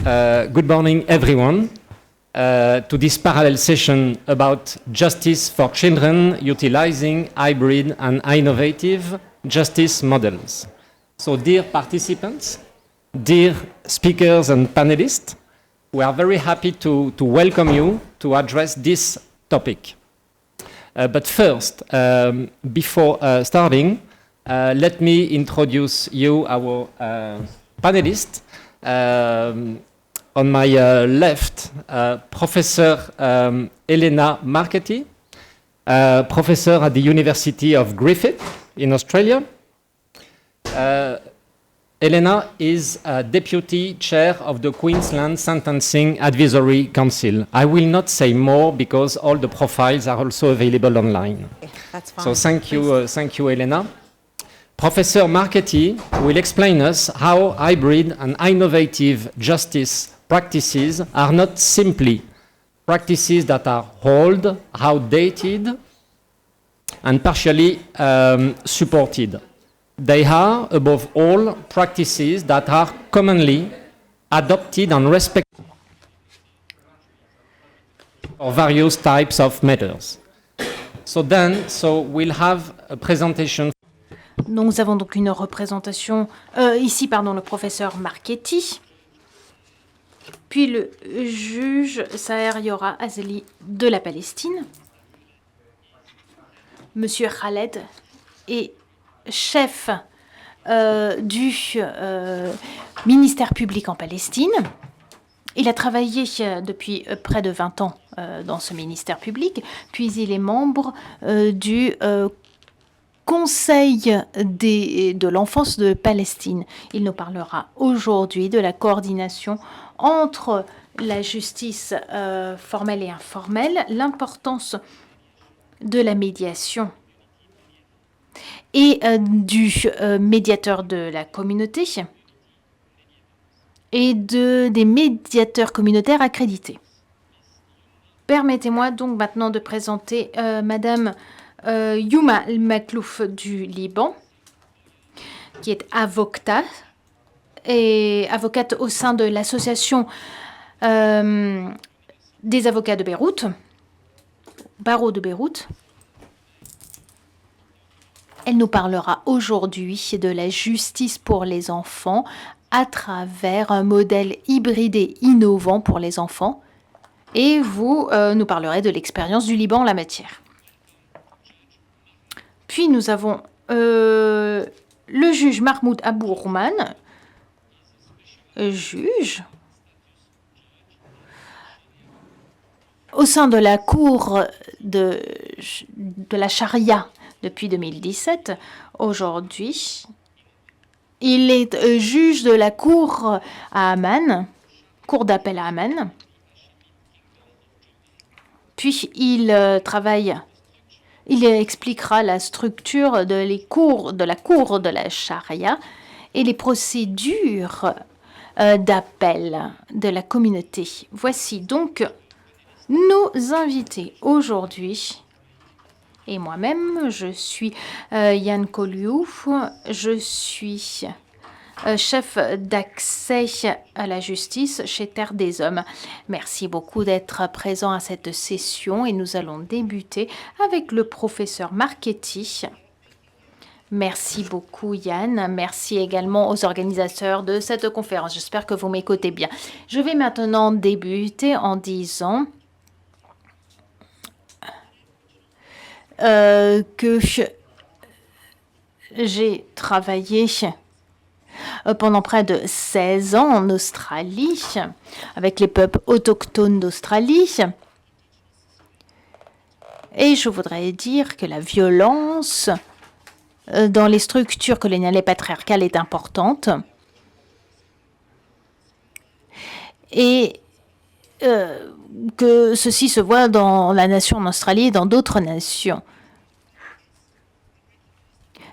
Good morning, everyone, to this parallel session about justice for children utilizing hybrid and innovative justice models. So, dear participants, dear speakers and panelists, we are very happy to welcome you to address this topic. But first, before starting, let me introduce you our panelists. On my left, Professor Elena Marchetti, professor at the University of Griffith in Australia. Elena is Deputy Chair of the Queensland Sentencing Advisory Council. I will not say more because all the profiles are also available online. Okay, that's fine. So thank you, Elena. Professor Marchetti will explain us how hybrid and innovative justice practices are not simply practices that are old, outdated, and partially supported. They are, above all, practices that are commonly adopted and respected for various types of matters. So we'll have a presentation. Nous avons donc une représentation, le professeur Marchetti, puis le juge Saher Yora Azali de la Palestine, Monsieur Khaled est chef du ministère public en Palestine. Il a travaillé depuis près de 20 ans dans ce ministère public, puis il est membre du Conseil de l'enfance de Palestine. Il nous parlera aujourd'hui de la coordination entre la justice formelle et informelle, l'importance de la médiation et du médiateur de la communauté et des médiateurs communautaires accrédités. Permettez-moi donc maintenant de présenter Madame Youma Maklouf du Liban, qui est avocate au sein de l'association des avocats de Beyrouth, barreau de Beyrouth. Elle nous parlera aujourd'hui de la justice pour les enfants à travers un modèle hybride et innovant pour les enfants. Et vous nous parlerez de l'expérience du Liban en la matière. Puis nous avons le juge Mahmoud Abou Rouman, juge au sein de la cour de la charia depuis 2017. Aujourd'hui, il est juge de la cour à Amman, cour d'appel à Amman. Puis il expliquera la structure de la cour de la charia et les procédures d'appel de la communauté. Voici donc nos invités aujourd'hui. Et moi-même, je suis Yann Koliouf, je suis chef d'accès à la justice chez Terre des Hommes. Merci beaucoup d'être présent à cette session et nous allons débuter avec le professeur Marchetti. Merci beaucoup Yann, merci également aux organisateurs de cette conférence. J'espère que vous m'écoutez bien. Je vais maintenant débuter en disant que j'ai travaillé pendant près de 16 ans en Australie, avec les peuples autochtones d'Australie. Et je voudrais dire que la violence dans les structures coloniales et patriarcales est importante. Et que ceci se voit dans la nation en Australie et dans d'autres nations.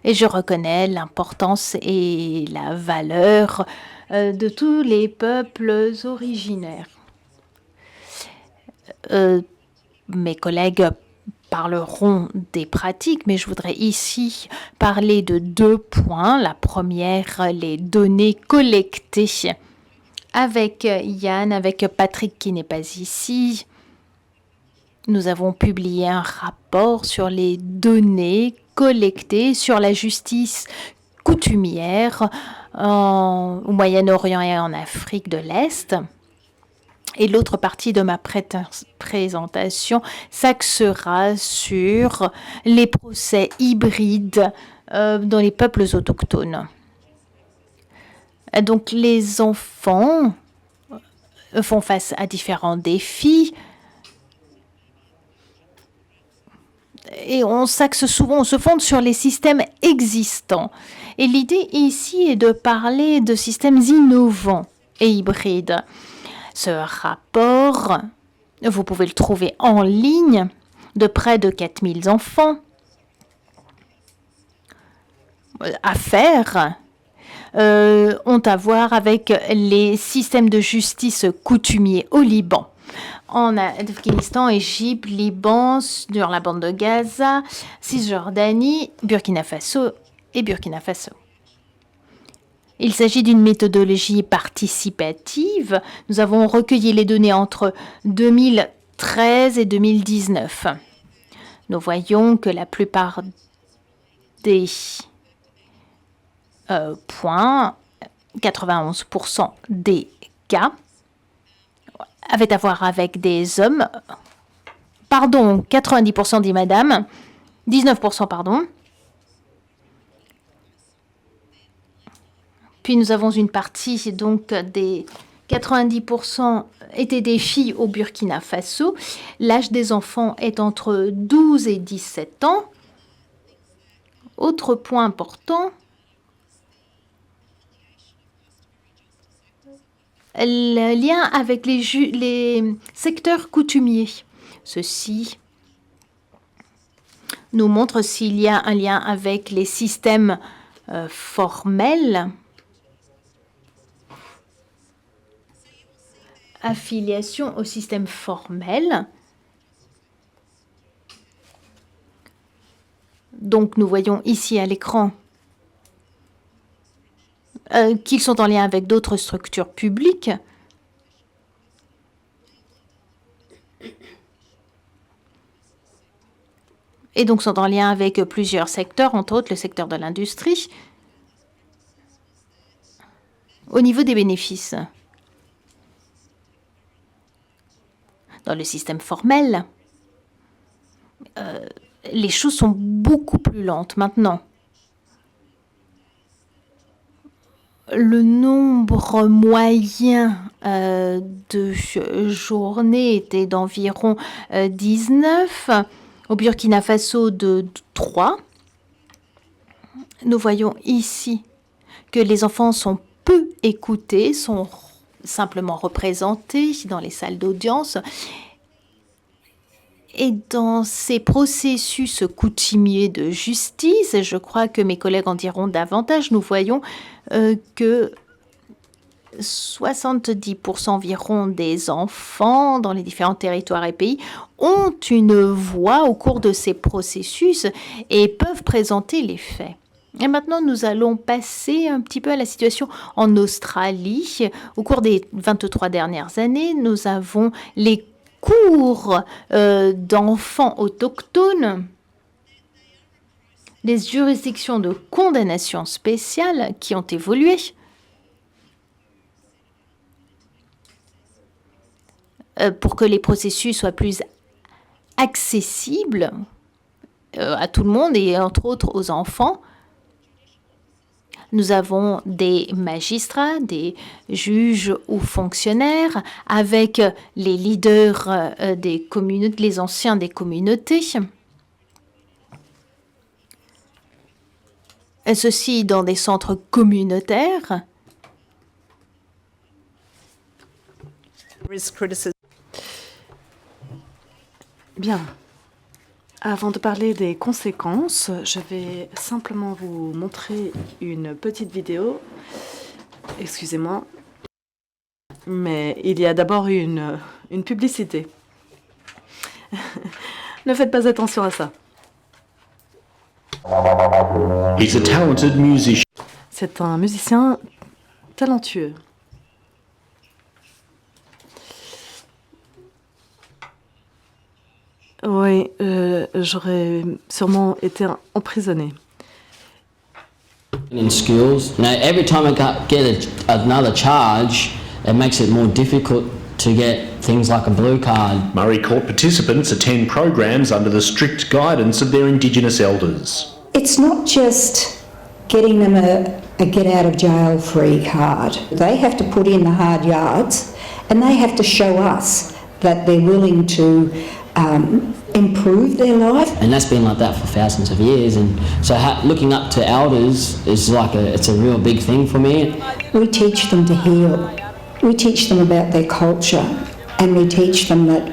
Et je reconnais l'importance et la valeur de tous les peuples originaires. Mes collègues parleront des pratiques, mais je voudrais ici parler de 2 points. La première, les données collectées Avec Yann, avec Patrick qui n'est pas ici, nous avons publié un rapport sur les données collectées sur la justice coutumière au Moyen-Orient et en Afrique de l'Est. Et l'autre partie de ma présentation s'axera sur les procès hybrides dans les peuples autochtones. Donc les enfants font face à différents défis et on s'axe souvent, on se fonde sur les systèmes existants. Et l'idée ici est de parler de systèmes innovants et hybrides. Ce rapport, vous pouvez le trouver en ligne, de près de 4000 enfants. Affaires ont à voir avec les systèmes de justice coutumiers au Liban, en Afghanistan, Égypte, Liban, sur la bande de Gaza, Cisjordanie, Burkina Faso et Burkina Faso. Il s'agit d'une méthodologie participative. Nous avons recueilli les données entre 2013 et 2019. Nous voyons que la plupart des points, 91% des cas, avaient à voir avec des hommes. Pardon, 90% dit madame. 19%, pardon. Puis nous avons une partie, donc des 90% étaient des filles au Burkina Faso. L'âge des enfants est entre 12 et 17 ans. Autre point important, le lien avec les secteurs coutumiers. Ceci nous montre s'il y a un lien avec les systèmes formels, affiliation au système formel. Donc nous voyons ici à l'écran qu'ils sont en lien avec d'autres structures publiques. Et donc sont en lien avec plusieurs secteurs, entre autres le secteur de l'industrie. Au niveau des bénéfices, dans le système formel, les choses sont beaucoup plus lentes maintenant. Le nombre moyen de journées était d'environ 19, au Burkina Faso de 3. Nous voyons ici que les enfants sont peu écoutés, sont simplement représentés dans les salles d'audience. Et dans ces processus coutumiers de justice, je crois que mes collègues en diront davantage, nous voyons que 70% environ des enfants dans les différents territoires et pays ont une voix au cours de ces processus et peuvent présenter les faits. Et maintenant, nous allons passer un petit peu à la situation en Australie. Au cours des 23 dernières années, nous avons les cours d'enfants autochtones, les juridictions de condamnation spéciale qui ont évolué. Pour que les processus soient plus accessibles à tout le monde et entre autres aux enfants. Nous avons des magistrats, des juges ou fonctionnaires avec les leaders des communautés, les anciens des communautés. Ceci dans des centres communautaires. Bien. Avant de parler des conséquences, je vais simplement vous montrer une petite vidéo. Excusez-moi. Mais il y a d'abord une publicité. Ne faites pas attention à ça. He's a talented musician. C'est un musicien talentueux. Oui, j'aurais sûrement été emprisonnée. In schools, every time I get another charge, it makes it more difficult to get things like a blue card. Murray Court participants attend programs under the strict guidance of their Indigenous elders. It's not just getting them a get out of jail free card. They have to put in the hard yards and they have to show us that they're willing to improve their life. And that's been like that for thousands of years. And so looking up to elders is it's a real big thing for me. We teach them to heal. We teach them about their culture and we teach them that,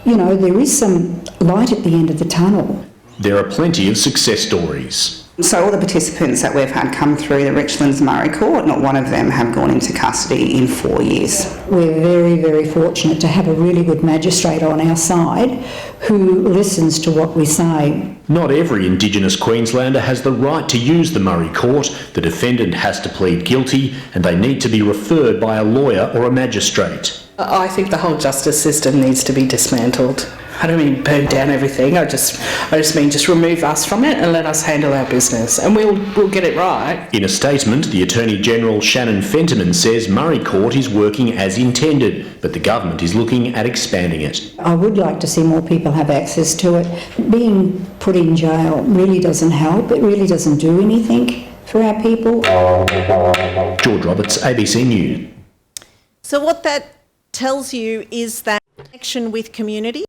there is some light at the end of the tunnel. There are plenty of success stories. So all the participants that we've had come through the Richlands Murray Court, not one of them have gone into custody in 4 years. We're very, very fortunate to have a really good magistrate on our side who listens to what we say. Not every Indigenous Queenslander has the right to use the Murray Court. The defendant has to plead guilty and they need to be referred by a lawyer or a magistrate. I think the whole justice system needs to be dismantled. I don't mean burn down everything. I just mean just remove us from it and let us handle our business, and we'll get it right. In a statement, the Attorney General Shannon Fentiman says Murray Court is working as intended, but the government is looking at expanding it. I would like to see more people have access to it. Being put in jail really doesn't help. It really doesn't do anything for our people. George Roberts, ABC News. So what that tells you is that connection with community.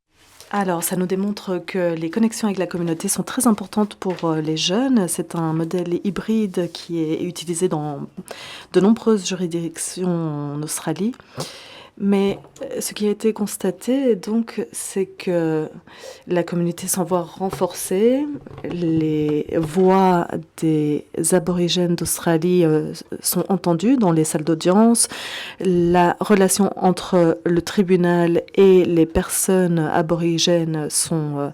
Alors, ça nous démontre que les connexions avec la communauté sont très importantes pour les jeunes. C'est un modèle hybride qui est utilisé dans de nombreuses juridictions en Australie. Mais ce qui a été constaté, donc, c'est que la communauté s'en voit renforcée. Les voix des aborigènes d'Australie sont entendues dans les salles d'audience. La relation entre le tribunal et les personnes aborigènes sont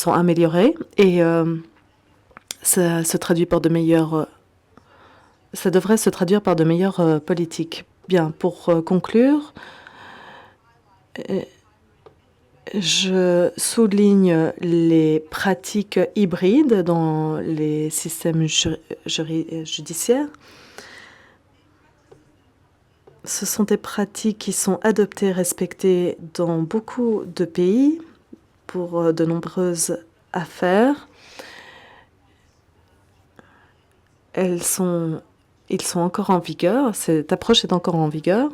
améliorées. Et ça se traduit par ça devrait se traduire par de meilleures politiques. Bien, pour conclure, je souligne les pratiques hybrides dans les systèmes judiciaires. Ce sont des pratiques qui sont adoptées, respectées dans beaucoup de pays pour de nombreuses affaires. Ils sont encore en vigueur, cette approche est encore en vigueur,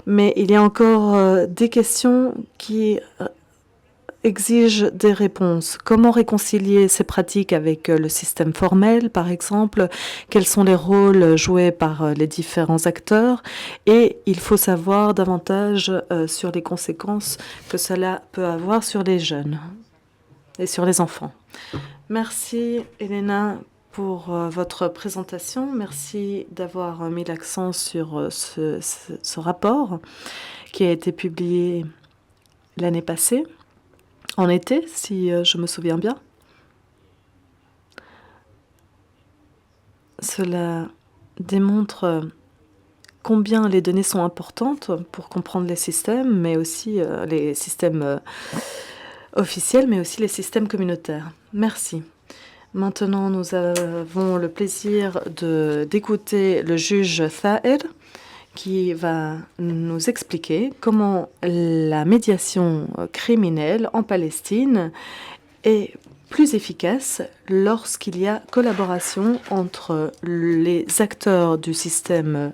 mais il y a encore des questions qui exigent des réponses. Comment réconcilier ces pratiques avec le système formel, par exemple? Quels sont les rôles joués par les différents acteurs? Et il faut savoir davantage sur les conséquences que cela peut avoir sur les jeunes et sur les enfants. Merci, Elena, pour votre présentation. Merci d'avoir mis l'accent sur ce rapport qui a été publié l'année passée, en été, si je me souviens bien. Cela démontre combien les données sont importantes pour comprendre les systèmes, mais aussi les systèmes officiels, mais aussi les systèmes communautaires. Merci. Maintenant, nous avons le plaisir d'écouter le juge Thaher qui va nous expliquer comment la médiation criminelle en Palestine est plus efficace lorsqu'il y a collaboration entre les acteurs du système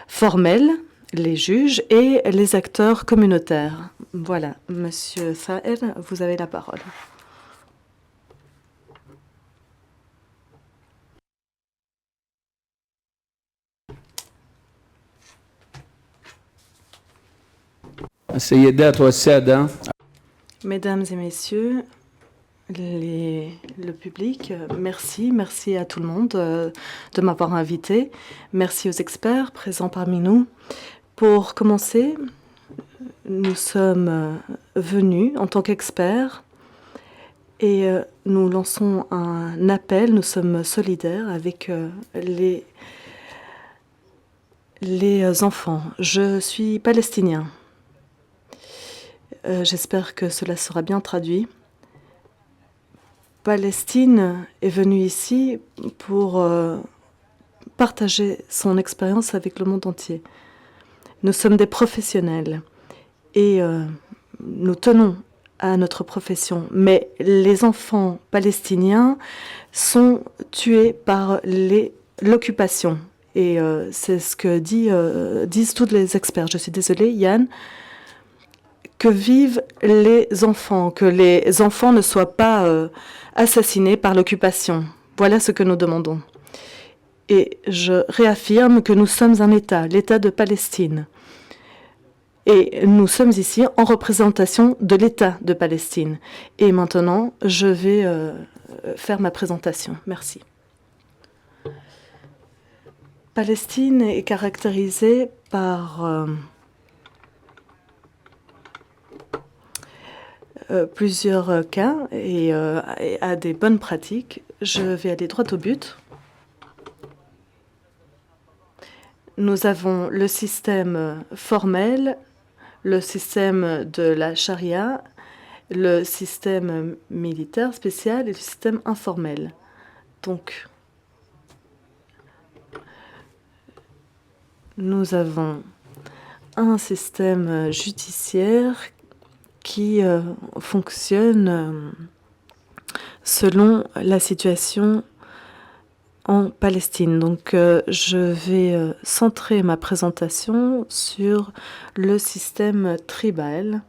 formel, les juges, et les acteurs communautaires. Voilà, Monsieur Thaher, vous avez la parole. Mesdames et messieurs, le public, merci à tout le monde de m'avoir invité. Merci aux experts présents parmi nous. Pour commencer, nous sommes venus en tant qu'experts et nous lançons un appel. Nous sommes solidaires avec les enfants. Je suis palestinien. J'espère que cela sera bien traduit. Palestine est venue ici pour partager son expérience avec le monde entier. Nous sommes des professionnels et nous tenons à notre profession. Mais les enfants palestiniens sont tués par l'occupation. Et c'est ce que disent tous les experts. Je suis désolée, Yann. Que vivent les enfants, que les enfants ne soient pas assassinés par l'occupation. Voilà ce que nous demandons. Et je réaffirme que nous sommes un État, l'État de Palestine. Et nous sommes ici en représentation de l'État de Palestine. Et maintenant, je vais faire ma présentation. Merci. Palestine est caractérisée par plusieurs cas et a des bonnes pratiques. Je vais aller droit au but. Nous avons le système formel, le système de la charia, le système militaire spécial et le système informel. Donc, nous avons un système judiciaire qui fonctionne selon la situation en Palestine. Donc, je vais centrer ma présentation sur le système tribal.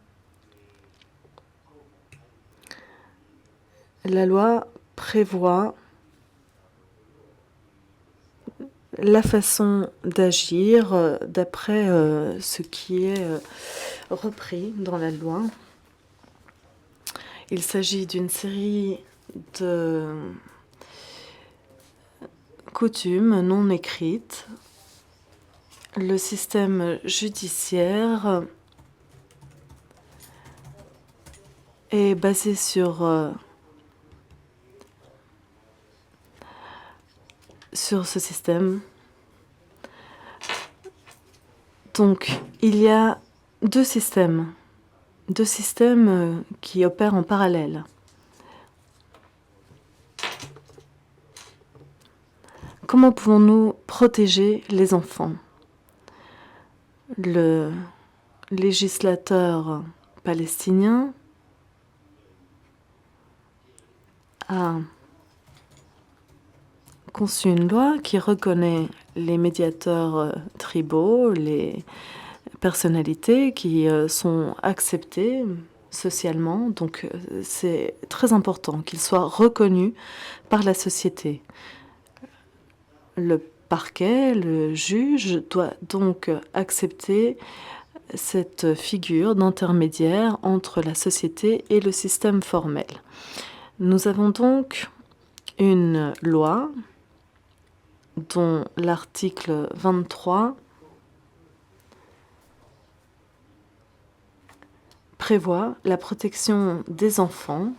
La loi prévoit la façon d'agir d'après ce qui est repris dans la loi. Il s'agit d'une série de coutumes non écrites. Le système judiciaire est basé sur ce système. Donc, il y a deux systèmes qui opèrent en parallèle. Comment pouvons-nous protéger les enfants? Le législateur palestinien a conçu une loi qui reconnaît les médiateurs tribaux, les personnalités qui sont acceptées socialement. Donc, c'est très important qu'ils soient reconnus par la société. Le parquet, le juge, doit donc accepter cette figure d'intermédiaire entre la société et le système formel. Nous avons donc une loi dont l'article 23 prévoit la protection des enfants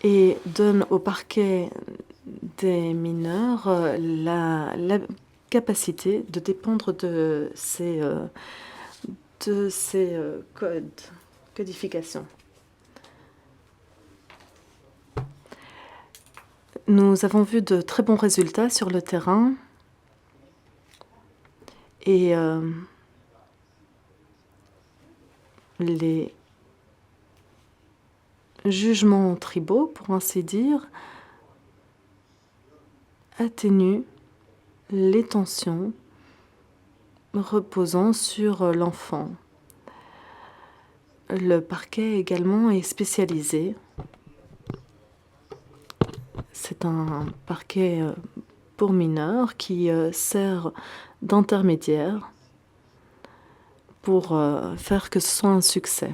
et donne au parquet des mineurs la capacité de dépendre de ces codifications. Nous avons vu de très bons résultats sur le terrain et les jugements tribaux, pour ainsi dire, atténuent les tensions reposant sur l'enfant. Le parquet également est spécialisé. C'est un parquet pour mineurs qui sert d'intermédiaire pour faire que ce soit un succès.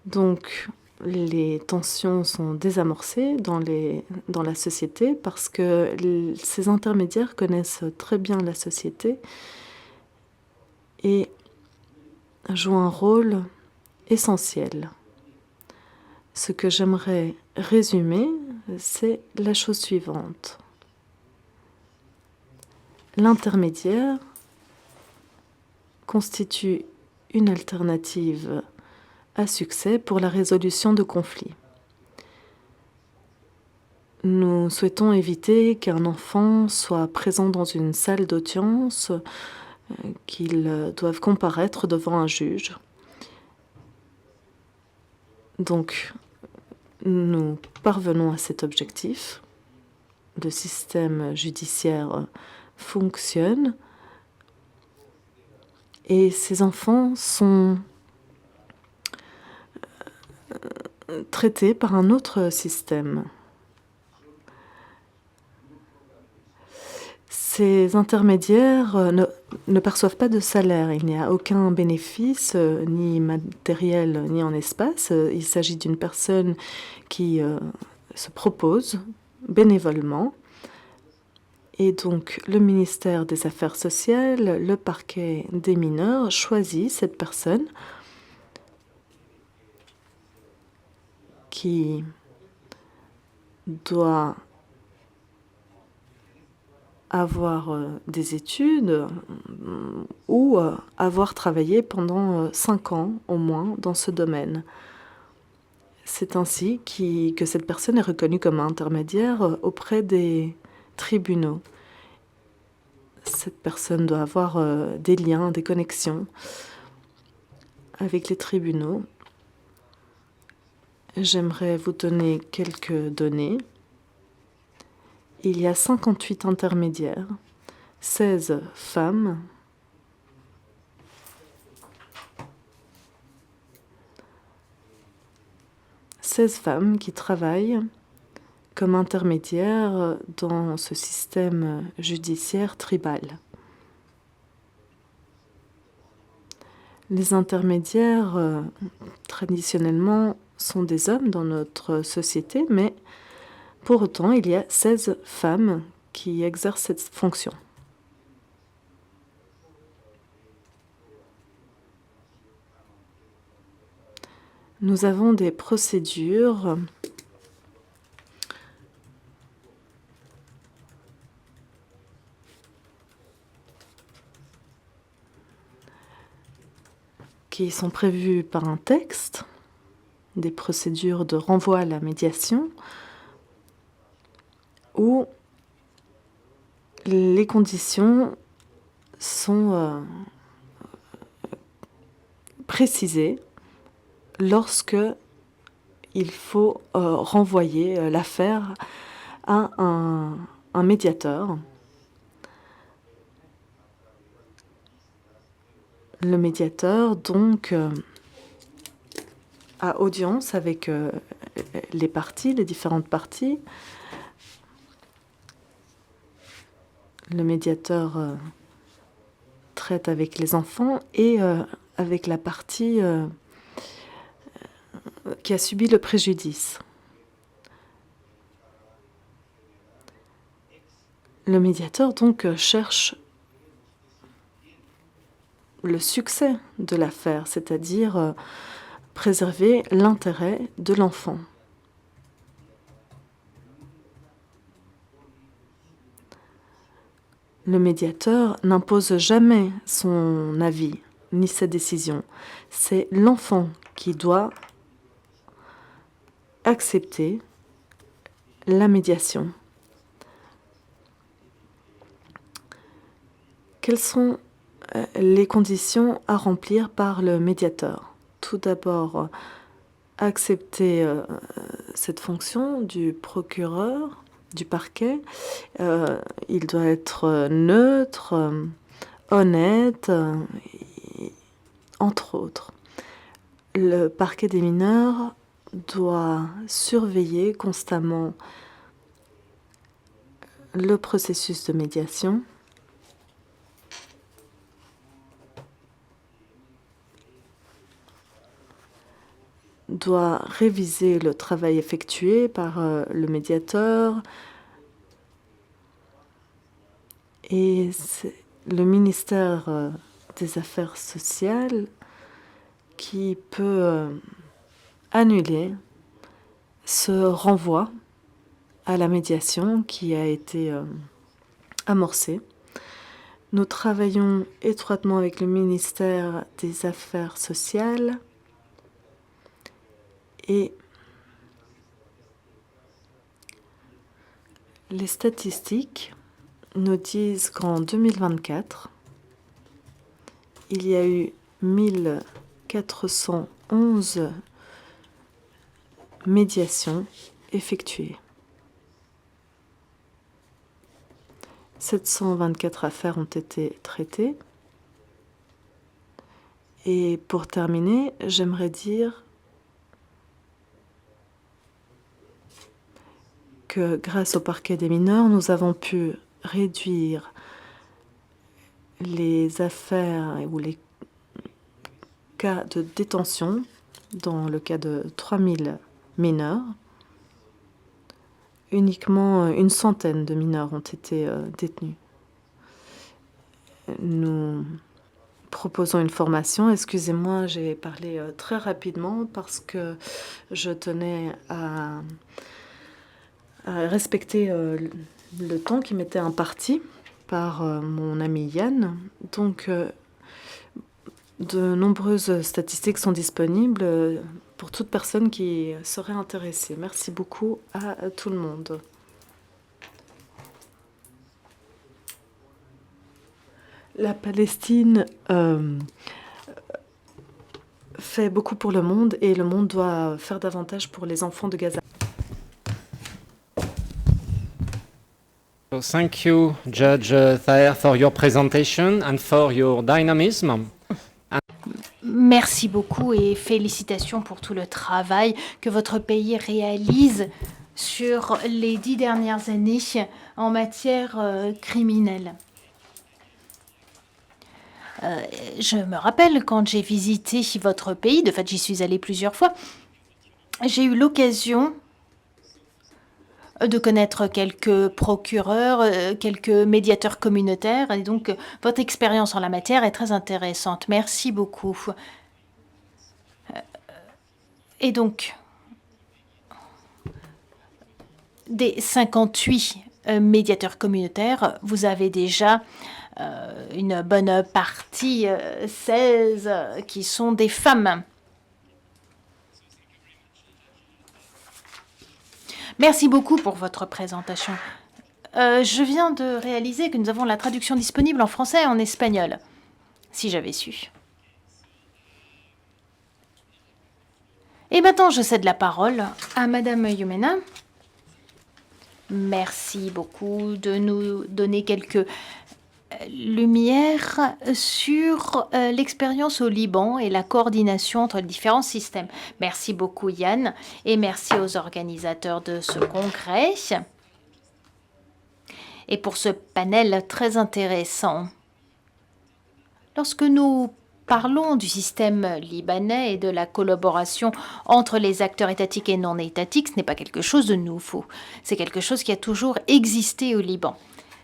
Donc, les tensions sont désamorcées dans la société parce que ces intermédiaires connaissent très bien la société et jouent un rôle essentiel. Ce que j'aimerais résumer, c'est la chose suivante. L'intermédiaire constitue une alternative à succès pour la résolution de conflits. Nous souhaitons éviter qu'un enfant soit présent dans une salle d'audience, qu'il doive comparaître devant un juge. Donc, nous parvenons à cet objectif. Le système judiciaire fonctionne et ces enfants sont traités par un autre système. Ces intermédiaires ne perçoivent pas de salaire. Il n'y a aucun bénéfice, ni matériel, ni en espace. Il s'agit d'une personne qui se propose bénévolement. Et donc, le ministère des Affaires sociales, le parquet des mineurs choisit cette personne qui doit avoir des études ou avoir travaillé pendant 5 ans au moins dans ce domaine. C'est ainsi que cette personne est reconnue comme intermédiaire auprès des tribunaux. Cette personne doit avoir des liens, des connexions avec les tribunaux. J'aimerais vous donner quelques données. Il y a 58 intermédiaires, 16 femmes, qui travaillent comme intermédiaires dans ce système judiciaire tribal. Les intermédiaires, traditionnellement, sont des hommes dans notre société, mais pour autant, il y a 16 femmes qui exercent cette fonction. Nous avons des procédures qui sont prévues par un texte, des procédures de renvoi à la médiation, où les conditions sont précisées lorsque il faut renvoyer l'affaire à un médiateur. Le médiateur, donc, a audience avec les parties, les différentes parties. Le médiateur traite avec les enfants et avec la partie qui a subi le préjudice. Le médiateur, donc, cherche le succès de l'affaire, c'est-à-dire préserver l'intérêt de l'enfant. Le médiateur n'impose jamais son avis ni sa décision. C'est l'enfant qui doit accepter la médiation. Quelles sont les conditions à remplir par le médiateur? Tout d'abord, accepter cette fonction du procureur, du parquet. Il doit être neutre, honnête, entre autres. Le parquet des mineurs doit surveiller constamment le processus de médiation. Doit réviser le travail effectué par le médiateur. Et c'est le ministère des Affaires sociales qui peut annuler ce renvoi à la médiation qui a été amorcé. Nous travaillons étroitement avec le ministère des Affaires sociales et les statistiques nous disent qu'en 2024, il y a eu 1411 médiations effectuées. 724 affaires ont été traitées. Et pour terminer, j'aimerais dire que grâce au parquet des mineurs, nous avons pu réduire les affaires ou les cas de détention dans le cas de 3000 mineurs. Uniquement une centaine de mineurs ont été détenus. Nous proposons une formation. Excusez-moi, j'ai parlé très rapidement parce que je tenais à respecter le temps qui m'était imparti par mon ami Yann. Donc, de nombreuses statistiques sont disponibles pour toute personne qui serait intéressée. Merci beaucoup à tout le monde. La Palestine fait beaucoup pour le monde et le monde doit faire davantage pour les enfants de Gaza. So thank you, Judge Thaher, for your presentation and for your dynamism. Merci beaucoup et félicitations pour tout le travail que votre pays réalise sur les 10 dernières années en matière criminelle. Je me rappelle quand j'ai visité votre pays, de fait j'y suis allée plusieurs fois, j'ai eu l'occasion de connaître quelques procureurs, quelques médiateurs communautaires, et donc votre expérience en la matière est très intéressante. Merci beaucoup. Et donc, des 58 médiateurs communautaires, vous avez déjà une bonne partie, 16, qui sont des femmes. Merci beaucoup pour votre présentation. Je viens de réaliser que nous avons la traduction disponible en français et en espagnol, si j'avais su. Et maintenant, je cède la parole à Madame Yumena. Merci beaucoup de nous donner quelques lumières sur l'expérience au Liban et la coordination entre les différents systèmes. Merci beaucoup Yann et merci aux organisateurs de ce congrès et pour ce panel très intéressant. Lorsque nous parlons du système libanais et de la collaboration entre les acteurs étatiques et non étatiques, ce n'est pas quelque chose de nouveau. C'est quelque chose qui a toujours existé au Liban.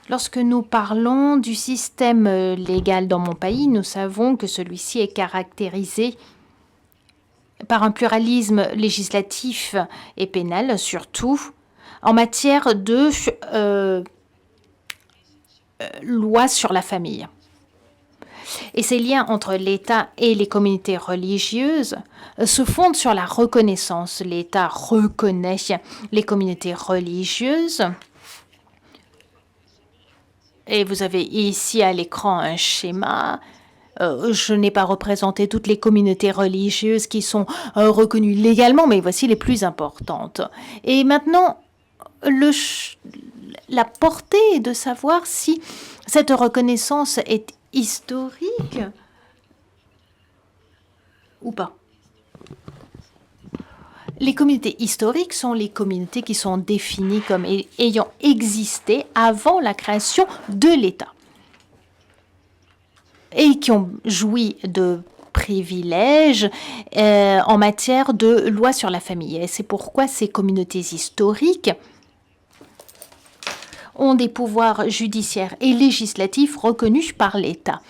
Lorsque nous parlons du système légal dans mon pays, nous savons que celui-ci est caractérisé par un pluralisme législatif et pénal, surtout en matière de loi sur la famille. Et ces liens entre l'État et les communautés religieuses se fondent sur la reconnaissance. L'État reconnaît les communautés religieuses. Et vous avez ici à l'écran un schéma. Je n'ai pas représenté toutes les communautés religieuses qui sont reconnues légalement, mais voici les plus importantes. Et maintenant, la portée est de savoir si cette reconnaissance est historique ou pas. Les communautés historiques sont les communautés qui sont définies comme ayant existé avant la création de l'État et qui ont joui de privilèges en matière de loi sur la famille. Et c'est pourquoi ces communautés historiques ont des pouvoirs judiciaires et législatifs reconnus par l'État,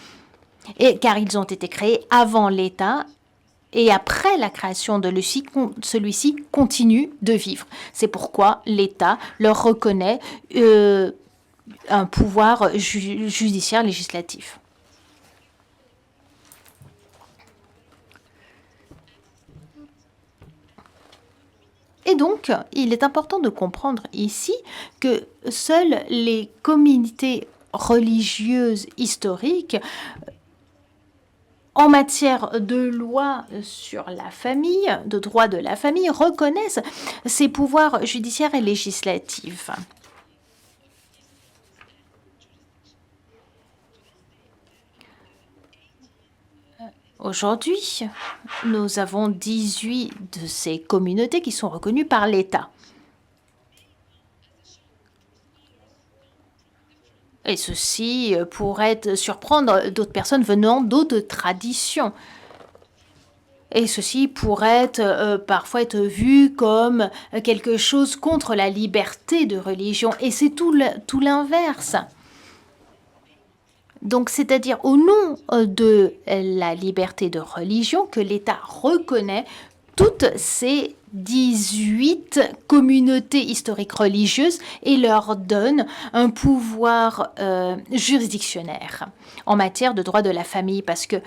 car ils ont été créés avant l'État et après la création de celui-ci continue de vivre. C'est pourquoi l'État leur reconnaît un pouvoir judiciaire législatif. Et donc, il est important de comprendre ici que seules les communautés religieuses historiques, en matière de loi sur la famille, de droit de la famille, reconnaissent ces pouvoirs judiciaires et législatifs. Aujourd'hui, nous avons 18 de ces communautés qui sont reconnues par l'État. Et ceci pourrait surprendre d'autres personnes venant d'autres traditions. Et ceci pourrait parfois être vu comme quelque chose contre la liberté de religion. Et c'est tout l'inverse. Donc, c'est-à-dire au nom de la liberté de religion que l'État reconnaît toutes ces 18 communautés historiques religieuses et leur donne un pouvoir juridictionnaire en matière de droit de la famille, parce que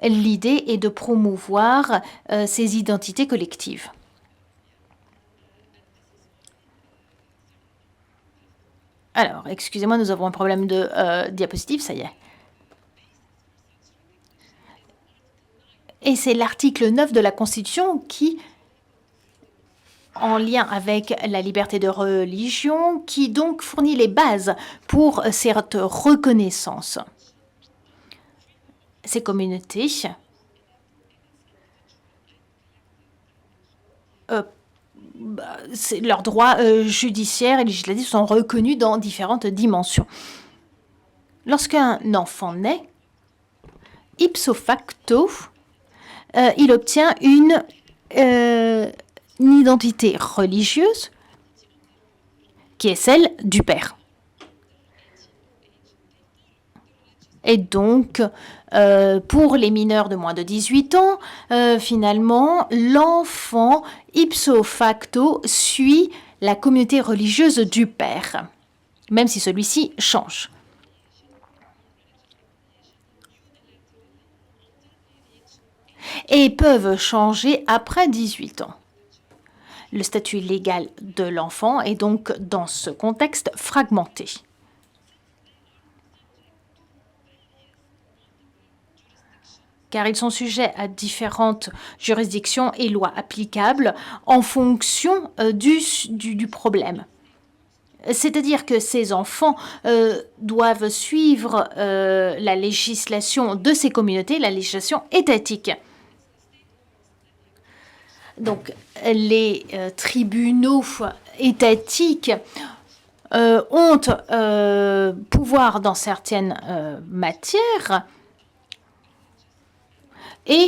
l'idée est de promouvoir ces identités collectives. Alors, excusez-moi, nous avons un problème de diapositive, ça y est. Et c'est l'article 9 de la Constitution qui, en lien avec la liberté de religion, qui donc fournit les bases pour cette reconnaissance. Ces communautés leurs droits judiciaires et législatifs sont reconnus dans différentes dimensions. Lorsqu'un enfant naît, ipso facto, il obtient une identité religieuse qui est celle du père. Et donc, pour les mineurs de moins de 18 ans, finalement, l'enfant, ipso facto, suit la communauté religieuse du père, même si celui-ci change. Et peuvent changer après 18 ans. Le statut légal de l'enfant est donc, dans ce contexte, fragmenté. Car ils sont sujets à différentes juridictions et lois applicables en fonction du problème. C'est-à-dire que ces enfants doivent suivre la législation de ces communautés, la législation étatique. Donc, les tribunaux étatiques ont pouvoir dans certaines matières. Et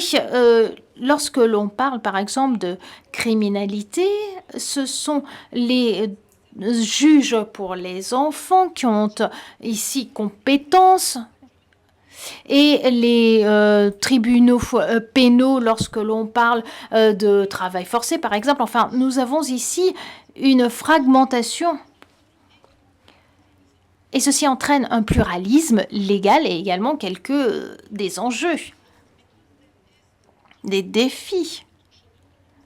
lorsque l'on parle, par exemple, de criminalité, ce sont les juges pour les enfants qui ont ici compétence et les tribunaux pénaux lorsque l'on parle de travail forcé, par exemple. Enfin, nous avons ici une fragmentation. Et ceci entraîne un pluralisme légal et également des enjeux. Des défis,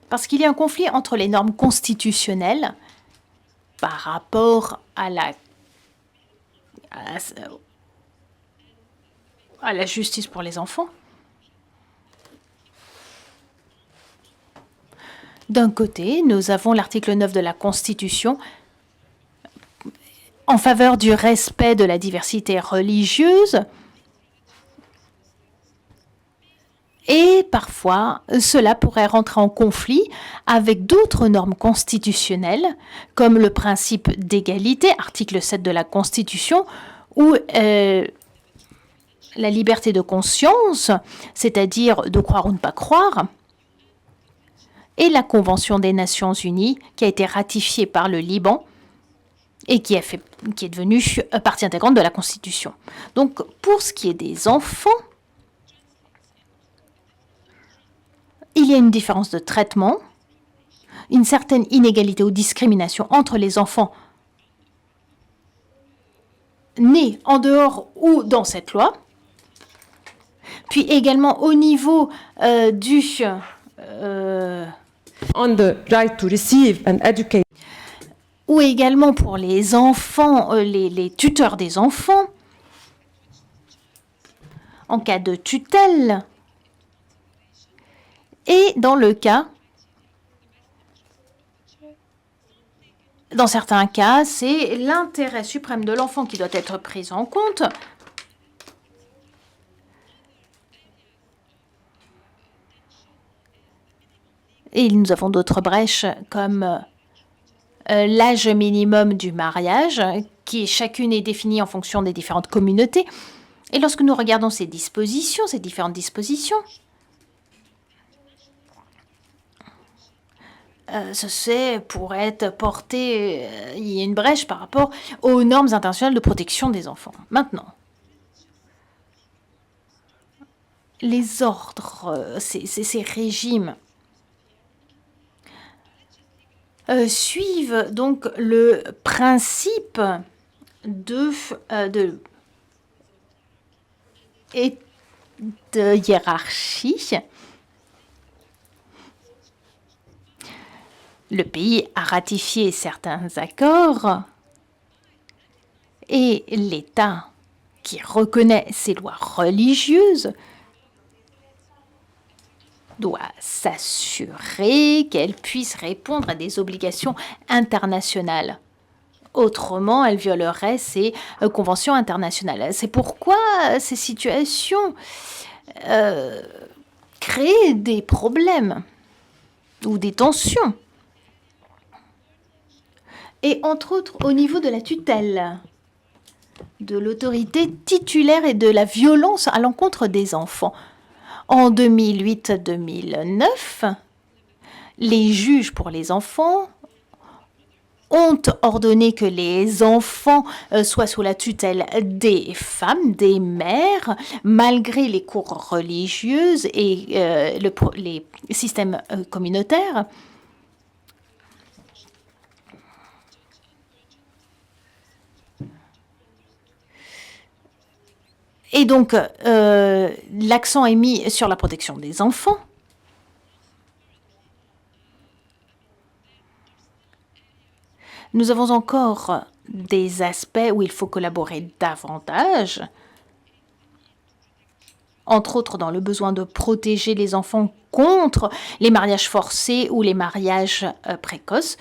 parce qu'il y a un conflit entre les normes constitutionnelles par rapport à la justice pour les enfants. D'un côté, nous avons l'article 9 de la Constitution en faveur du respect de la diversité religieuse. Et parfois, cela pourrait rentrer en conflit avec d'autres normes constitutionnelles, comme le principe d'égalité, article 7 de la Constitution, ou la liberté de conscience, c'est-à-dire de croire ou ne pas croire, et la Convention des Nations Unies, qui a été ratifiée par le Liban et qui est devenue partie intégrante de la Constitution. Donc, pour ce qui est des enfants, il y a une différence de traitement, une certaine inégalité ou discrimination entre les enfants nés en dehors ou dans cette loi, puis également au niveau on the right to receive and educate. Ou également pour les enfants, les tuteurs des enfants, en cas de tutelle, et dans certains cas, c'est l'intérêt suprême de l'enfant qui doit être pris en compte. Et nous avons d'autres brèches comme l'âge minimum du mariage, qui chacune est définie en fonction des différentes communautés. Et lorsque nous regardons ces différentes dispositions, ceci pourrait être porté, il y a une brèche par rapport aux normes internationales de protection des enfants. Maintenant, les ordres, ces régimes suivent donc le principe de hiérarchie. Le pays a ratifié certains accords et l'État qui reconnaît ces lois religieuses doit s'assurer qu'elles puissent répondre à des obligations internationales. Autrement, elle violerait ces conventions internationales. C'est pourquoi ces situations créent des problèmes ou des tensions. Et entre autres, au niveau de la tutelle, de l'autorité titulaire et de la violence à l'encontre des enfants. En 2008-2009, les juges pour les enfants ont ordonné que les enfants soient sous la tutelle des femmes, des mères, malgré les cours religieuses et les systèmes communautaires. Et donc, l'accent est mis sur la protection des enfants. Nous avons encore des aspects où il faut collaborer davantage, entre autres dans le besoin de protéger les enfants contre les mariages forcés ou les mariages précoces.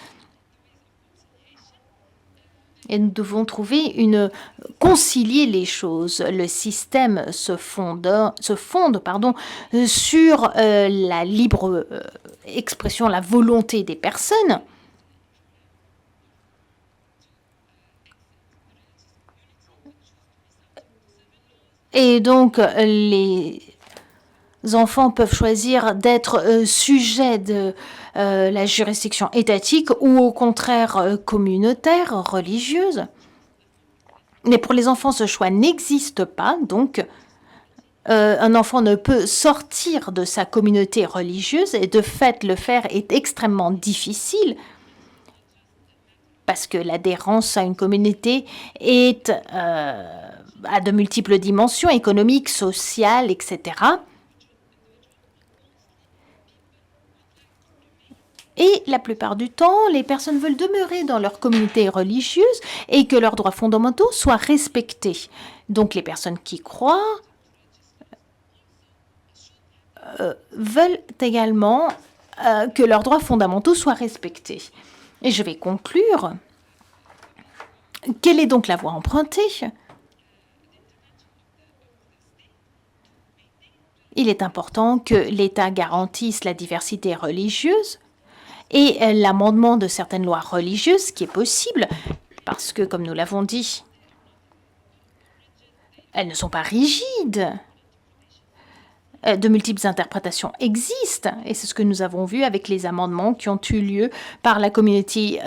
Et nous devons concilier les choses. Le système se fonde sur la libre expression, la volonté des personnes. Et donc, les enfants peuvent choisir d'être sujets de la juridiction étatique ou au contraire communautaire, religieuse. Mais pour les enfants, ce choix n'existe pas. Donc, un enfant ne peut sortir de sa communauté religieuse et de fait, le faire est extrêmement difficile parce que l'adhérence à une communauté est à de multiples dimensions, économiques, sociales, etc. Et la plupart du temps, les personnes veulent demeurer dans leur communauté religieuse et que leurs droits fondamentaux soient respectés. Donc les personnes qui croient veulent également que leurs droits fondamentaux soient respectés. Et je vais conclure. Quelle est donc la voie empruntée ? Il est important que l'État garantisse la diversité religieuse et l'amendement de certaines lois religieuses, qui est possible, parce que, comme nous l'avons dit, elles ne sont pas rigides. De multiples interprétations existent, et c'est ce que nous avons vu avec les amendements qui ont eu lieu par la communauté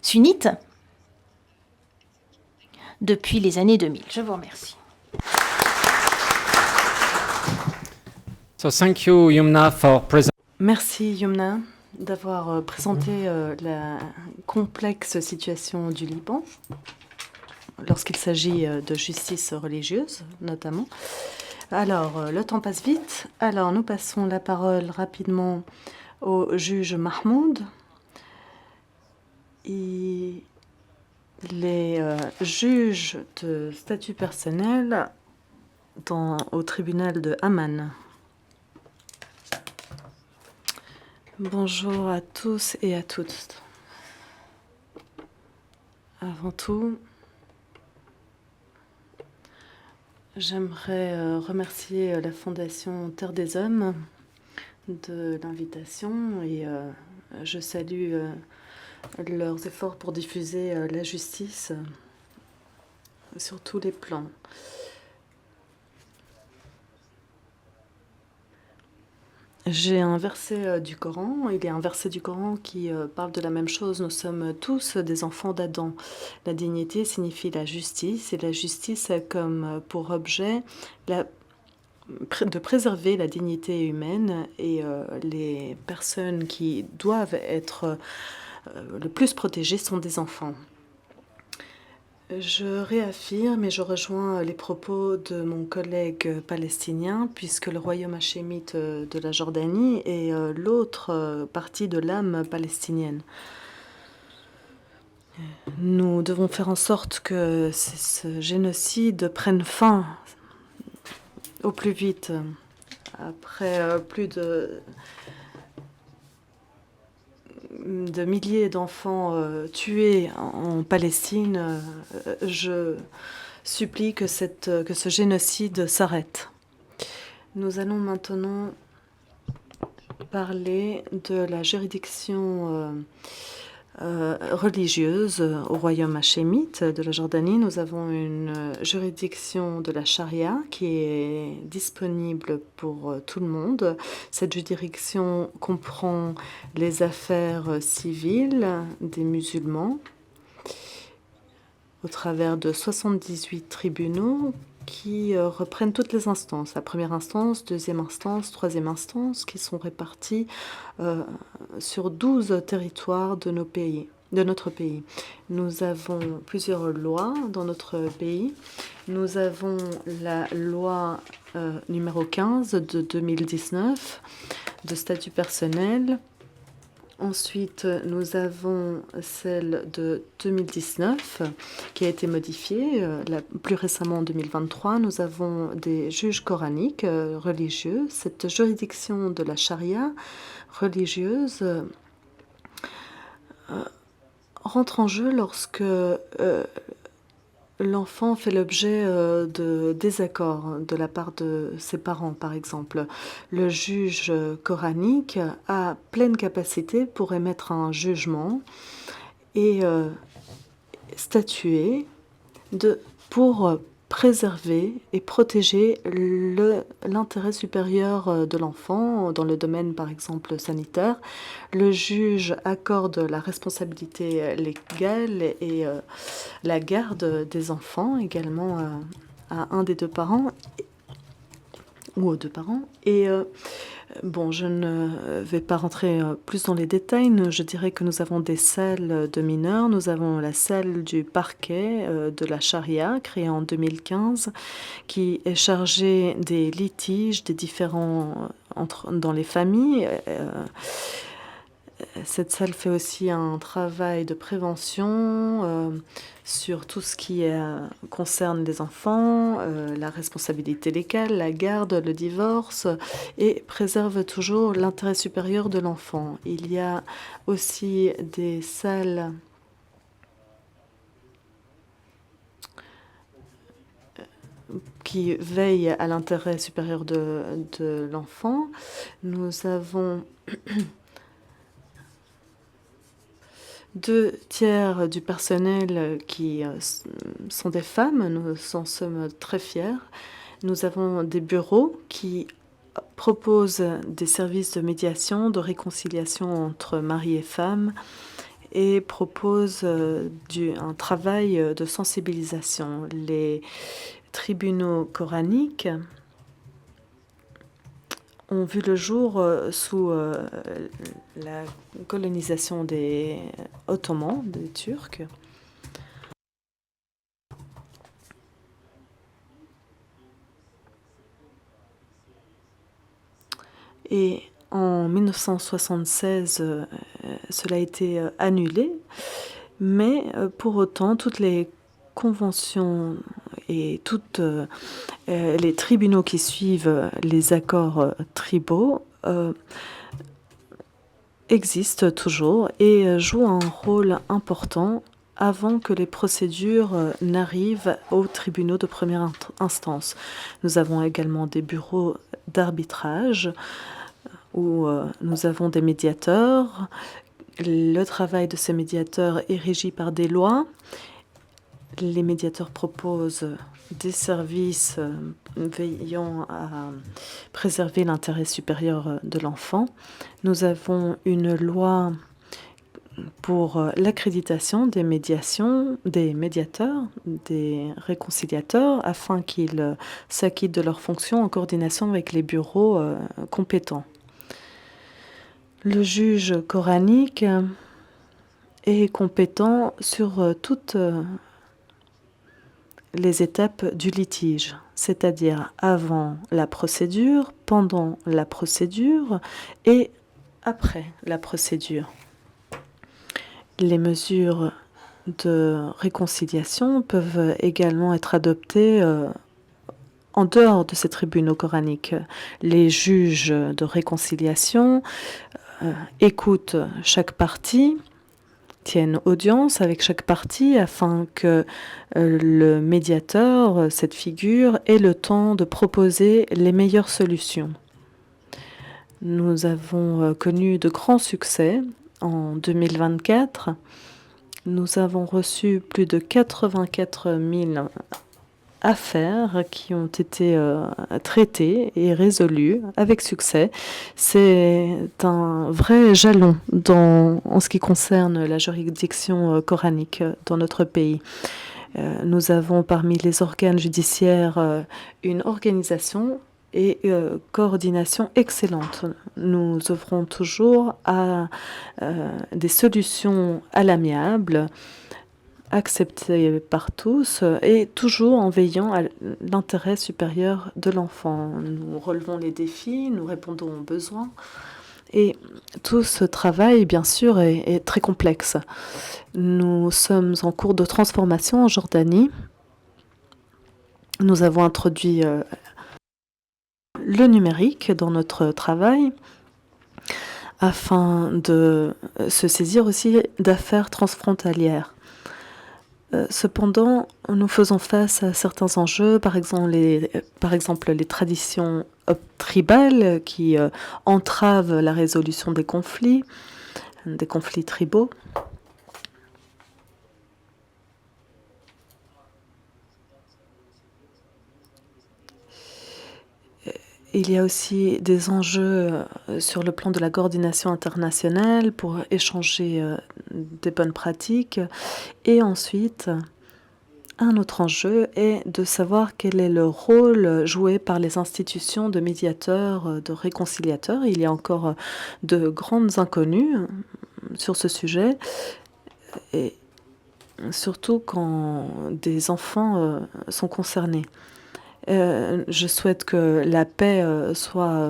sunnite depuis les années 2000. Je vous remercie. So thank you, Yumna, for Merci Yumna d'avoir présenté la complexe situation du Liban, lorsqu'il s'agit de justice religieuse, notamment. Alors, le temps passe vite. Alors, nous passons la parole rapidement au juge Mahmoud. Il est juge de statut personnel au tribunal de Amman. Bonjour à tous et à toutes. Avant tout, j'aimerais remercier la Fondation Terre des Hommes de l'invitation et je salue leurs efforts pour diffuser la justice sur tous les plans. J'ai un verset du Coran. Il y a un verset du Coran qui parle de la même chose. Nous sommes tous des enfants d'Adam. La dignité signifie la justice et la justice a comme pour objet de préserver la dignité humaine et les personnes qui doivent être le plus protégées sont des enfants. Je réaffirme et je rejoins les propos de mon collègue palestinien, puisque le royaume hachémite de la Jordanie est l'autre partie de l'âme palestinienne. Nous devons faire en sorte que ce génocide prenne fin au plus vite. Après plus de milliers d'enfants tués en Palestine, je supplie que ce génocide s'arrête. Nous allons maintenant parler de la juridiction religieuse au royaume hachémite de la Jordanie. Nous avons une juridiction de la charia qui est disponible pour tout le monde. Cette juridiction comprend les affaires civiles des musulmans au travers de 78 tribunaux qui reprennent toutes les instances, la première instance, deuxième instance, troisième instance, qui sont réparties sur 12 territoires de notre pays. Nous avons plusieurs lois dans notre pays. Nous avons la loi numéro 15 de 2019 de statut personnel. Ensuite, nous avons celle de 2019 qui a été modifiée. Plus récemment, en 2023, nous avons des juges coraniques religieux. Cette juridiction de la charia religieuse rentre en jeu lorsque l'enfant fait l'objet de désaccords de la part de ses parents, par exemple. Le juge coranique a pleine capacité pour émettre un jugement et statuer pour préserver et protéger l'intérêt supérieur de l'enfant dans le domaine, par exemple, sanitaire. Le juge accorde la responsabilité légale et la garde des enfants également à un des deux parents ou aux deux parents. Et bon, je ne vais pas rentrer plus dans les détails. Je dirais que nous avons des salles de mineurs. Nous avons la salle du parquet de la charia, créée en 2015, qui est chargée des litiges, des différends dans les familles. Cette salle fait aussi un travail de prévention sur tout ce qui concerne les enfants, la responsabilité légale, la garde, le divorce, et préserve toujours l'intérêt supérieur de l'enfant. Il y a aussi des salles qui veillent à l'intérêt supérieur de l'enfant. Nous avons 2 tiers du personnel qui sont des femmes. Nous en sommes très fiers. Nous avons des bureaux qui proposent des services de médiation, de réconciliation entre mari et femme et proposent un travail de sensibilisation. Les tribunaux coraniques ont vu le jour sous la colonisation des Ottomans, des Turcs. Et en 1976, cela a été annulé, mais pour autant, toutes les conventions et tous les tribunaux qui suivent les accords tribaux existent toujours et jouent un rôle important avant que les procédures n'arrivent aux tribunaux de première instance. Nous avons également des bureaux d'arbitrage où nous avons des médiateurs. Le travail de ces médiateurs est régi par des lois. Les médiateurs proposent des services veillant à préserver l'intérêt supérieur de l'enfant. Nous avons une loi pour l'accréditation des médiations, des médiateurs, des réconciliateurs, afin qu'ils s'acquittent de leurs fonctions en coordination avec les bureaux compétents. Le juge coranique est compétent sur toutes les étapes du litige, c'est-à-dire avant la procédure, pendant la procédure et après la procédure. Les mesures de réconciliation peuvent également être adoptées en dehors de ces tribunaux coraniques. Les juges de réconciliation écoutent chaque partie, tiennent audience avec chaque partie afin que le médiateur, cette figure, ait le temps de proposer les meilleures solutions. Nous avons connu de grands succès. En 2024, nous avons reçu plus de 84 000 affaires qui ont été traitées et résolues avec succès. C'est un vrai jalon en ce qui concerne la juridiction coranique dans notre pays. Nous avons parmi les organes judiciaires une organisation et coordination excellente. Nous œuvrons toujours à des solutions à l'amiable, acceptées par tous et toujours en veillant à l'intérêt supérieur de l'enfant. Nous relevons les défis, nous répondons aux besoins et tout ce travail, bien sûr, est très complexe. Nous sommes en cours de transformation en Jordanie. Nous avons introduit le numérique dans notre travail afin de se saisir aussi d'affaires transfrontalières. Cependant, nous faisons face à certains enjeux, par exemple les traditions tribales qui entravent la résolution des conflits tribaux. Il y a aussi des enjeux sur le plan de la coordination internationale pour échanger des bonnes pratiques. Et ensuite, un autre enjeu est de savoir quel est le rôle joué par les institutions de médiateurs, de réconciliateurs. Il y a encore de grandes inconnues sur ce sujet, et surtout quand des enfants sont concernés. Je souhaite que la paix soit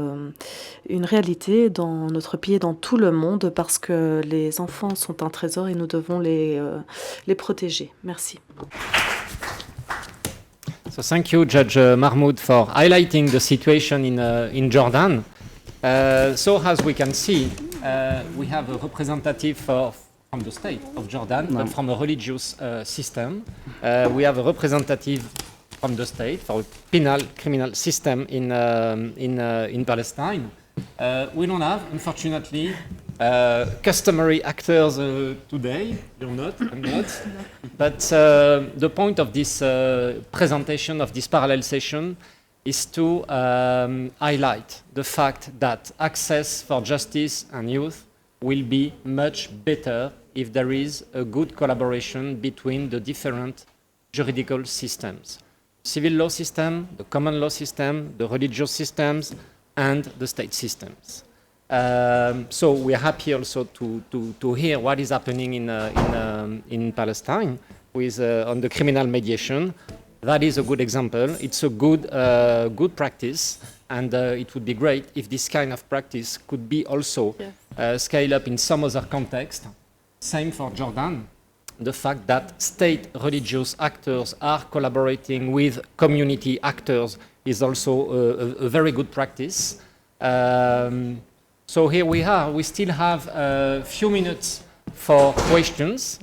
une réalité dans notre pays et dans tout le monde parce que les enfants sont un trésor et nous devons les protéger. Merci. So thank you, Judge Mahmoud, for highlighting the situation in Jordan. So as we can see, we have a representative from the state of Jordan, but from a religious system. We have a representative from the state for a criminal system in Palestine. We don't have, unfortunately, customary actors today. You're not, I'm not. But the point of this presentation of this parallel session is to highlight the fact that access for justice and youth will be much better if there is a good collaboration between the different juridical systems. Civil law system, the common law system, the religious systems, and the state systems. So we are happy also to hear what is happening in Palestine with on the criminal mediation. that is a good example. It's a good practice, and it would be great if this kind of practice could be also scaled up in some other context. Same for Jordan. The fact that state religious actors are collaborating with community actors is also a very good practice. So here we are. We still have a few minutes for questions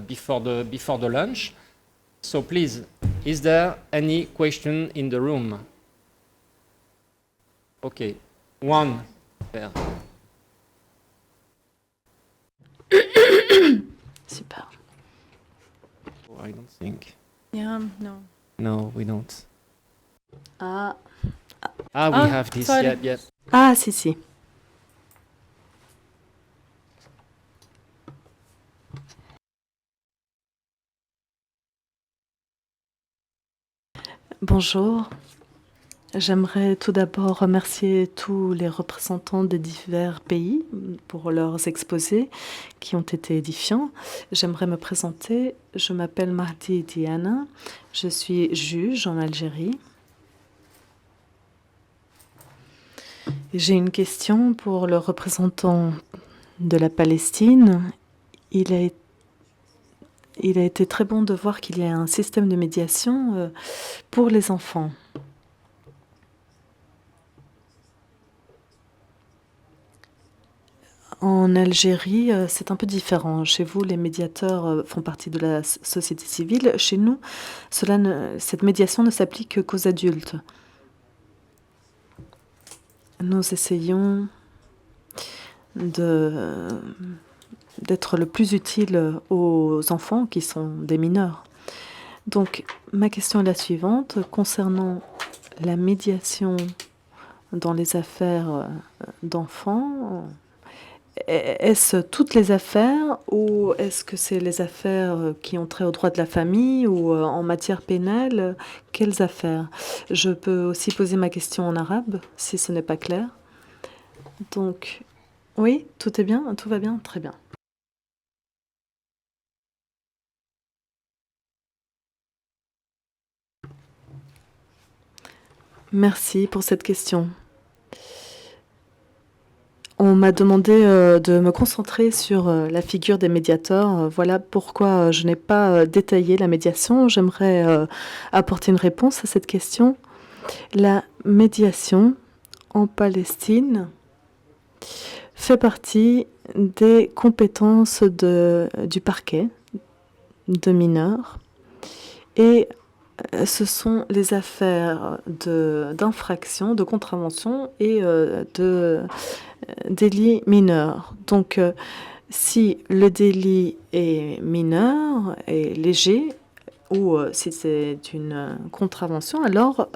before the lunch. So please, is there any question in the room? Okay, one there. Super. Oh, I don't think. Yeah, no. No, we don't. Ah, We have this. sorry. Yeah. ah si. Bonjour. J'aimerais tout d'abord remercier tous les représentants des divers pays pour leurs exposés qui ont été édifiants. J'aimerais me présenter. Je m'appelle Mahdi Diana. Je suis juge en Algérie. J'ai une question pour le représentant de la Palestine. Il a été très bon de voir qu'il y a un système de médiation pour les enfants. En Algérie, c'est un peu différent. Chez vous, les médiateurs font partie de la société civile. Chez nous, cette médiation ne s'applique qu'aux adultes. Nous essayons d'être le plus utile aux enfants qui sont des mineurs. Donc, ma question est la suivante. Concernant la médiation dans les affaires d'enfants, est-ce toutes les affaires ou est-ce que c'est les affaires qui ont trait au droit de la famille ou en matière pénale? Quelles affaires? Je peux aussi poser ma question en arabe si ce n'est pas clair. Donc, oui, tout est bien, tout va bien, très bien. Merci pour cette question. On m'a demandé de me concentrer sur la figure des médiateurs. Voilà pourquoi je n'ai pas détaillé la médiation. J'aimerais apporter une réponse à cette question. La médiation en Palestine fait partie des compétences du parquet de mineurs et ce sont les affaires d'infraction, de contravention et de délits mineurs. Donc, si le délit est mineur, est léger, ou si c'est une contravention, alors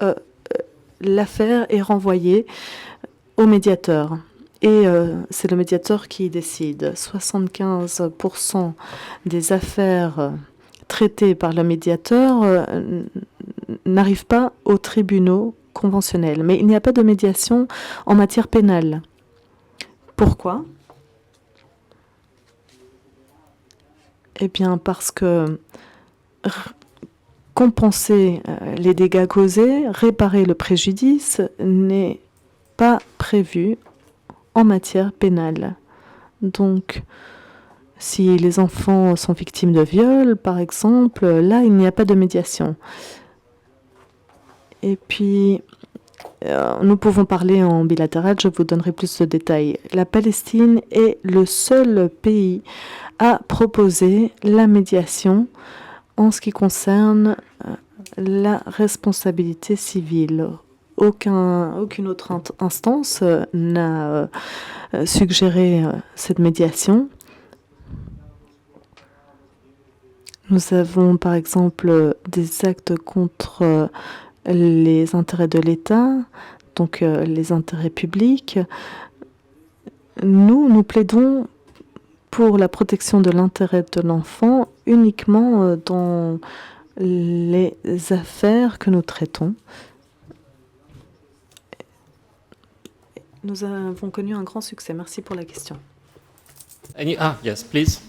l'affaire est renvoyée au médiateur. Et c'est le médiateur qui décide. 75% des affaires traitées par le médiateur n'arrivent pas aux tribunaux conventionnels. Mais il n'y a pas de médiation en matière pénale. Pourquoi? Eh bien, parce que compenser les dégâts causés, réparer le préjudice n'est pas prévu en matière pénale. Donc, si les enfants sont victimes de viol, par exemple, là, il n'y a pas de médiation. Et puis, nous pouvons parler en bilatéral, je vous donnerai plus de détails. La Palestine est le seul pays à proposer la médiation en ce qui concerne la responsabilité civile. Aucune autre instance n'a suggéré cette médiation. Nous avons par exemple des actes contre les intérêts de l'État, donc les intérêts publics. Nous plaidons pour la protection de l'intérêt de l'enfant uniquement dans les affaires que nous traitons. Nous avons connu un grand succès. Merci pour la question. Yes, please.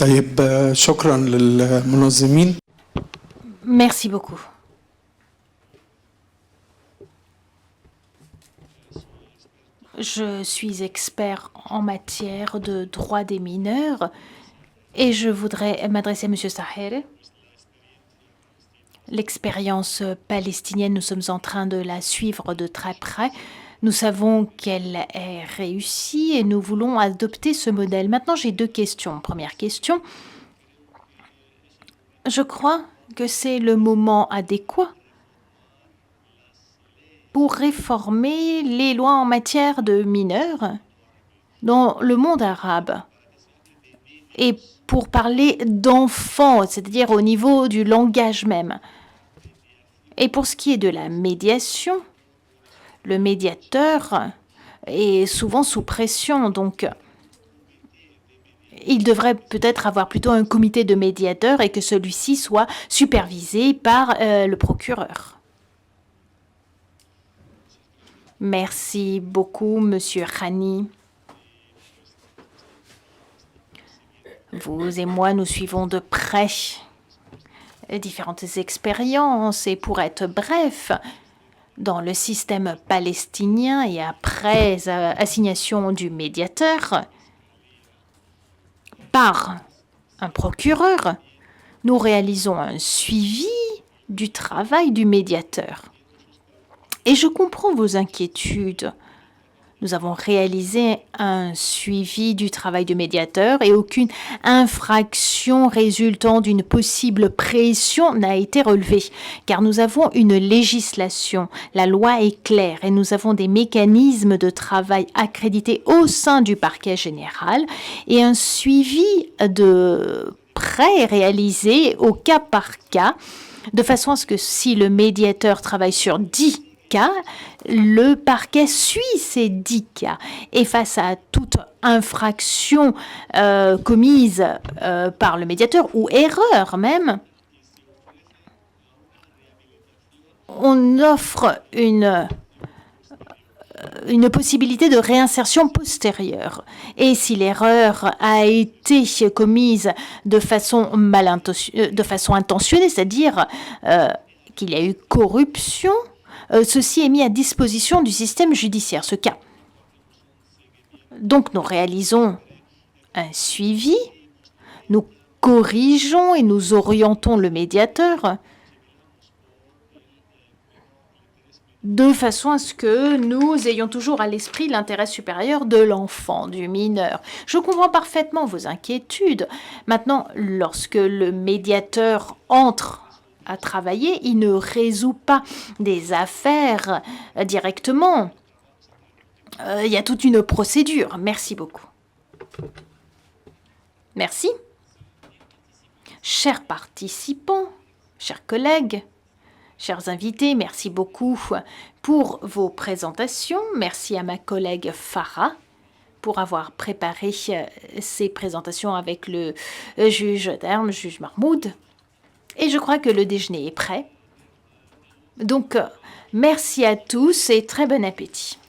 طيب شكرا للمنظمين. Merci beaucoup. Je suis expert en matière de droit des mineurs et je voudrais m'adresser à M. Sahel. L'expérience palestinienne, nous sommes en train de la suivre de très près. Nous savons qu'elle est réussie et nous voulons adopter ce modèle. Maintenant, j'ai deux questions. Première question, je crois que c'est le moment adéquat pour réformer les lois en matière de mineurs dans le monde arabe et pour parler d'enfants, c'est-à-dire au niveau du langage même. Et pour ce qui est de la médiation, le médiateur est souvent sous pression, donc il devrait peut-être avoir plutôt un comité de médiateurs et que celui-ci soit supervisé par le procureur. Merci beaucoup, Monsieur Khani. Vous et moi, nous suivons de près différentes expériences et pour être bref, dans le système palestinien et après assignation du médiateur par un procureur, nous réalisons un suivi du travail du médiateur. Et je comprends vos inquiétudes. Nous avons réalisé un suivi du travail du médiateur et aucune infraction résultant d'une possible pression n'a été relevée, car nous avons une législation, la loi est claire et nous avons des mécanismes de travail accrédités au sein du parquet général et un suivi de près réalisé au cas par cas, de façon à ce que si le médiateur travaille sur 10 cas, le parquet suit ces 10 cas et face à toute infraction commise par le médiateur ou erreur même, on offre une possibilité de réinsertion postérieure. Et si l'erreur a été commise de façon intentionnée, c'est-à-dire qu'il y a eu corruption, ceci est mis à disposition du système judiciaire, ce cas. Donc nous réalisons un suivi, nous corrigeons et nous orientons le médiateur de façon à ce que nous ayons toujours à l'esprit l'intérêt supérieur de l'enfant, du mineur. Je comprends parfaitement vos inquiétudes. Maintenant, lorsque le médiateur entre à travailler, il ne résout pas des affaires directement. Il y a toute une procédure. Merci beaucoup. Merci. Chers participants, chers collègues, chers invités, merci beaucoup pour vos présentations. Merci à ma collègue Farah pour avoir préparé ces présentations avec le juge Terme, le juge Mahmoud. Et je crois que le déjeuner est prêt. Donc, merci à tous et très bon appétit.